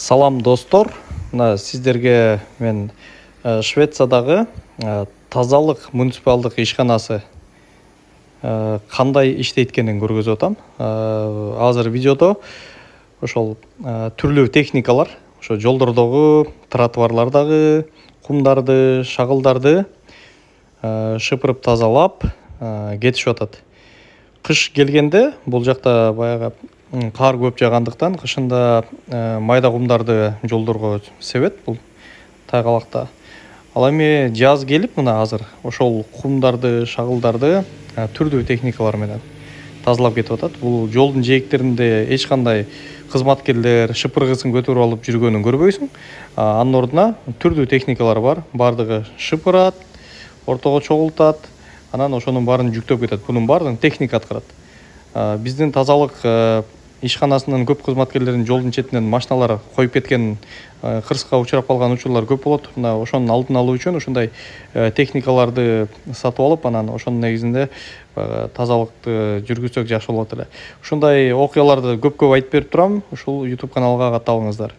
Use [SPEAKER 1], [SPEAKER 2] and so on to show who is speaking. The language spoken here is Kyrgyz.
[SPEAKER 1] Салам достор, мына сіздерге мен Швециядағы тазалық муниципалдық ишканасы қандай иштейткенин көргөзүп атам. Азыр видеодо ошол түрлүү техникалар, ошо жолдордогу, тротуарлардагы кумдарды, шагылдарды шыпырып тазалап кетишип атат. Кыш келгенде бул жакта баягы кар көп жаагандыктан кышында майда кумдарды жолдорго себет бул тайгалакта. Ал эми жаз келип мына азыр ошол кумдарды, шагылдарды түрдүү техникалар менен тазалап кетип атат. Бул жолдун жээктеринде эч кандай кызматкерлер шыпыргысын көтөрүп алып жүргөнүн көрбөйсүң. Анын ордуна түрдүү техникалар бар. Бардыгы шыпырат, ортого чогултат, анан ошонун баарын жүктөп кетет. Бунун баарын техника аткарат. Биздин тазалык ишканасынын көп кызматкерлерин жолдун четинен машиналар коюп кеткен, кырсыкка учурап калган учурлар көп болот. Мына ошонун алдын алуу үчүн ушундай техникаларды сатып алып, анан ошонун негизинде тазалыкты жүргүзсөк жакшы болот эле. Ушундай окуяларды көп айтып берип турам. Ушул YouTube каналга катталыңыздар.